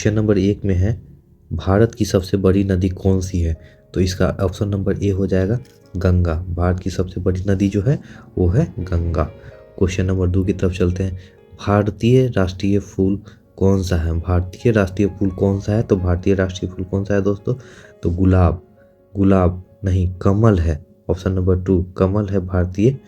Question number 1 में है भारत की सबसे बड़ी नदी कौन सी है? तो इसका ऑप्शन नंबर ए हो जाएगा गंगा। भारत की सबसे बड़ी नदी जो है वो है गंगा। क्वेश्चन नंबर 2 की तरफ चलते हैं। भारतीय राष्ट्रीय फूल कौन सा है? भारतीय राष्ट्रीय फूल कौन सा है? तो भारतीय राष्ट्रीय फूल कौन सा है दोस्तों? तो गुलाब। गुलाब नहीं, कमल है। ऑप्शन नंबर 2 कमल है भारतीय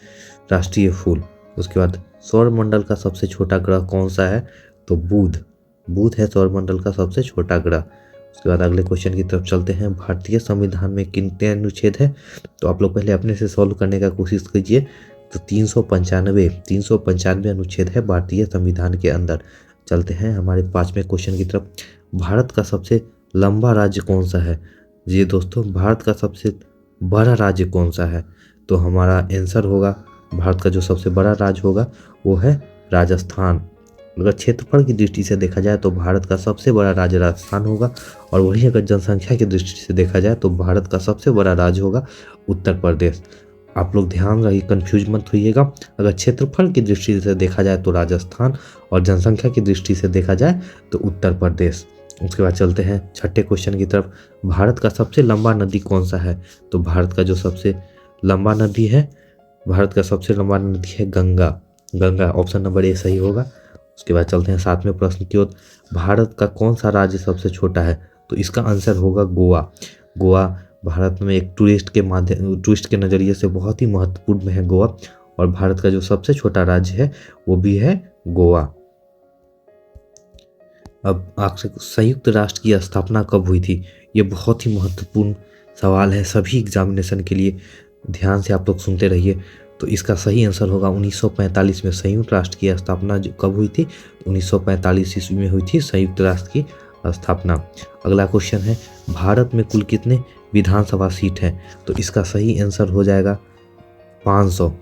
राष्ट्रीय फूल। उसके बाद सौरमंडल का सबसे छोटा ग्रह कौन सा है? तो बुध। बुध है सौरमंडल का सबसे छोटा ग्रह। उसके बाद अगले क्वेश्चन की तरफ चलते हैं। भारतीय संविधान में कितने अनुच्छेद है? तो आप लोग पहले अपने से सॉल्व करने का कोशिश कीजिए। तो 395 अनुच्छेद है भारतीय संविधान के अंदर। चलते हैं हमारे 5वें क्वेश्चन की तरफ। भारत का सबसे लंबा राज्य कौन सा है? जी दोस्तों, भारत का सबसे बड़ा राज्य कौन सा है? तो हमारा आंसर होगा, भारत का जो सबसे बड़ा राज्य होगा वो है राजस्थान। अगर क्षेत्रफल की दृष्टि से देखा जाए तो भारत का सबसे बड़ा राज्य राजस्थान होगा, और वहीं अगर जनसंख्या की दृष्टि से देखा जाए तो भारत का सबसे बड़ा राज्य होगा उत्तर प्रदेश। आप लोग ध्यान रहिए, कंफ्यूज मत होइएगा। अगर क्षेत्रफल की दृष्टि से देखा जाए तो राजस्थान, और जनसंख्या की दृष्टि से देखा जाए तो उत्तर प्रदेश। उसके बाद चलते हैं 6ठे क्वेश्चन की तरफ। भारत का सबसे लंबा नदी कौन सा है? तो भारत का जो सबसे लंबा नदी है, भारत का सबसे लंबा नदी है Ganga. Ganga option number A सही होगा। उसके बाद चलते हैं 7वें प्रश्न की ओर। भारत का कौन सा राज्य सबसे छोटा है? तो इसका आंसर होगा गोवा। गोवा भारत में एक टूरिस्ट के नज़रिए से बहुत ही महत्वपूर्ण है गोवा, और भारत का जो सबसे छोटा राज्य है वो भी है गोवा। अब आपसे संयुक्त राष्ट्र की स्थापना कब हुई थी? ये बहुत ही महत्वपूर्ण सवाल है सभी एग्जामिनेशन के लिए। ध्यान से आप लोग सुनते रहिए। तो इसका सही आंसर होगा 1945 में संयुक्त राष्ट्र की स्थापना कब हुई थी? 1945 ईस्वी में हुई थी संयुक्त राष्ट्र की स्थापना। अगला क्वेश्चन है, भारत में कुल कितने विधानसभा सीट हैं? तो इसका सही आंसर हो जाएगा 500।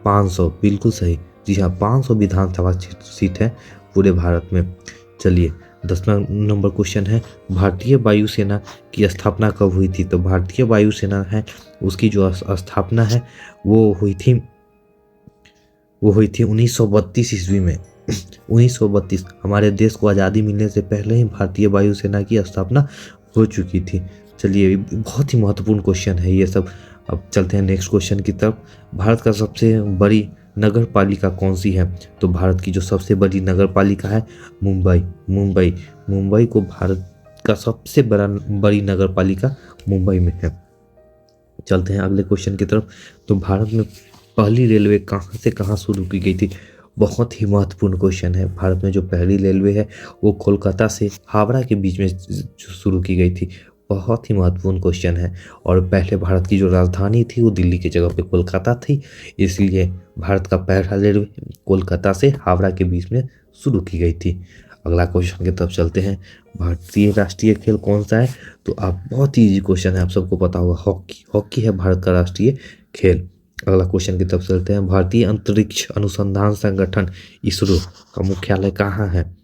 500 बिल्कुल सही। जी हाँ, 500 विधानसभा सीट है पूरे भारत में। चलिए 10वां नंबर क्वेश्चन है, भारतीय वायुसेना की स्थापना कब हुई थी? तो भारतीय वायुसेना है उसकी जो स्थापना है वो हुई थी 1932 ईस्वी में। 1932, हमारे देश को आज़ादी मिलने से पहले ही भारतीय वायुसेना की स्थापना हो चुकी थी। चलिए, बहुत ही महत्वपूर्ण क्वेश्चन है ये सब। अब चलते हैं नेक्स्ट क्वेश्चन की तरफ। भारत का सबसे बड़ी नगर पालिका कौन सी है? तो भारत की जो सबसे बड़ी नगर पालिका है मुंबई। मुंबई को भारत का सबसे बड़ी नगर पालिका मुंबई में है। चलते हैं अगले क्वेश्चन की तरफ। तो भारत में पहली रेलवे कहाँ से कहाँ शुरू की गई थी? बहुत ही महत्वपूर्ण क्वेश्चन है। भारत में जो पहली रेलवे है वो कोलकाता से हावड़ा के बीच में शुरू की गई थी। बहुत ही महत्वपूर्ण क्वेश्चन है। और पहले भारत की जो राजधानी थी वो दिल्ली की जगह पे कोलकाता थी, इसलिए भारत का पहला रेलवे कोलकाता से हावड़ा के बीच में शुरू की गई थी। अगला क्वेश्चन की तरफ चलते हैं। भारतीय राष्ट्रीय खेल कौन सा है? तो आप बहुत ही इजी क्वेश्चन है, आप सबको पता होगा, हॉकी है भारत का राष्ट्रीय खेल। अगला क्वेश्चन की तरफ चलते हैं। भारतीय अंतरिक्ष अनुसंधान संगठन इसरो का मुख्यालय कहाँ है?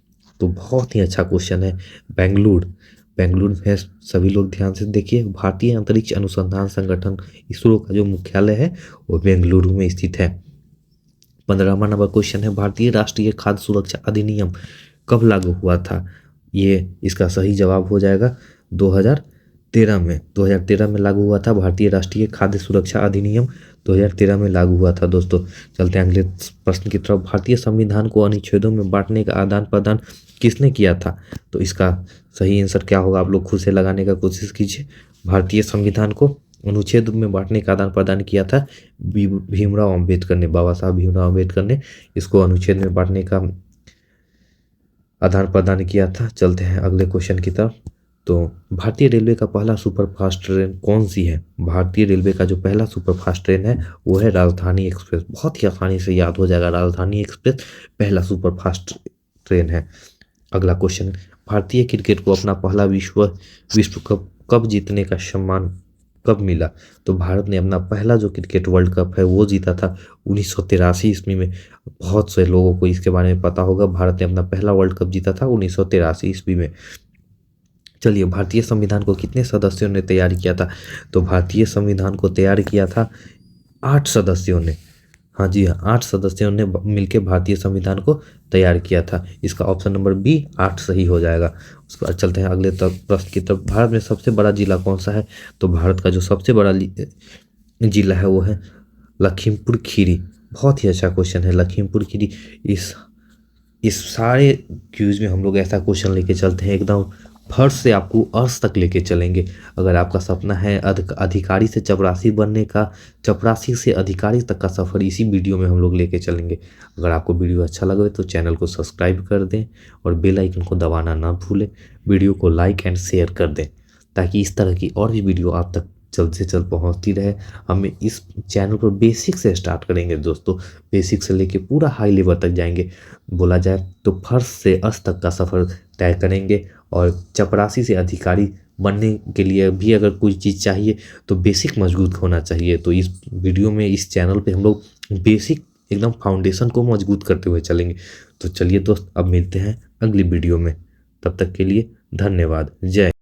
तो बहुत ही अच्छा क्वेश्चन है, बेंगलुरु में। सभी लोग ध्यान से देखिए, भारतीय अंतरिक्ष अनुसंधान संगठन इसरो का जो मुख्यालय है वो बेंगलुरु में स्थित है। 15वां नंबर क्वेश्चन है, भारतीय राष्ट्रीय खाद्य सुरक्षा अधिनियम कब लागू हुआ था? ये इसका सही जवाब हो जाएगा 2013 में। 2013 में लागू हुआ था। भारतीय राष्ट्रीय खाद्य सुरक्षा अधिनियम 2013 में लागू हुआ था दोस्तों। चलते हैं अगले प्रश्न की तरफ। भारतीय संविधान को अनुच्छेदों में बांटने का आदान प्रदान किसने किया था? तो इसका सही आंसर क्या होगा? आप लोग खुद से लगाने का कोशिश कीजिए। भारतीय संविधान को अनुच्छेद में बांटने का आदान प्रदान किया था भीमराव अम्बेडकर ने। बाबा साहब भीमराव अम्बेडकर ने इसको अनुच्छेद में बांटने का आदान प्रदान किया था। चलते हैं अगले क्वेश्चन की तरफ। तो भारतीय रेलवे का पहला सुपरफास्ट ट्रेन कौन सी है? भारतीय रेलवे का जो पहला सुपरफास्ट ट्रेन है वो है राजधानी एक्सप्रेस। बहुत ही आसानी से याद हो जाएगा, राजधानी एक्सप्रेस पहला सुपरफास्ट ट्रेन है। अगला क्वेश्चन, भारतीय क्रिकेट को अपना पहला विश्व कप कब जीतने का सम्मान कब मिला? तो भारत ने अपना पहला जो क्रिकेट वर्ल्ड कप है वो जीता था 1983 ईस्वी में। बहुत से लोगों को इसके बारे में पता होगा, भारत ने अपना पहला वर्ल्ड कप जीता था 1983 ईस्वी में। चलिए, भारतीय संविधान को कितने सदस्यों ने तैयार किया था? तो भारतीय संविधान को तैयार किया था 8 सदस्यों ने। हाँ जी हाँ, 8 सदस्यों ने मिलकर भारतीय संविधान को तैयार किया था। इसका ऑप्शन नंबर बी 8 सही हो जाएगा। उसके बाद चलते हैं अगले प्रश्न की तरफ। भारत में सबसे बड़ा जिला कौन सा है? तो भारत का जो सबसे बड़ा जिला है वो है लखीमपुर खीरी। बहुत ही अच्छा क्वेश्चन है लखीमपुर खीरी। इस सारे क्यूज में हम लोग ऐसा क्वेश्चन लेके चलते हैं एकदम फर्स्ट से आपको अर्श तक लेके चलेंगे। अगर आपका सपना है अधिकारी से चपरासी बनने का, चपरासी से अधिकारी तक का सफ़र इसी वीडियो में हम लोग लेके चलेंगे। अगर आपको वीडियो अच्छा लगे तो चैनल को सब्सक्राइब कर दें और बेल आइकन को दबाना ना भूलें। वीडियो को लाइक एंड शेयर कर दें ताकि इस तरह की और भी वीडियो आप तक जल्द से जल्द पहुंचती रहे। हमें इस चैनल पर बेसिक से स्टार्ट करेंगे दोस्तों, बेसिक से लेके पूरा हाई लेवल तक जाएंगे। बोला जाए तो फर्श से अस्त तक का सफ़र तय करेंगे और चपरासी से अधिकारी बनने के लिए भी अगर कोई चीज़ चाहिए तो बेसिक मजबूत होना चाहिए। तो इस वीडियो में इस चैनल पे हम लोग बेसिक एकदम फाउंडेशन को मजबूत करते हुए चलेंगे। तो चलिए दोस्त अब मिलते हैं अगली वीडियो में, तब तक के लिए धन्यवाद। जय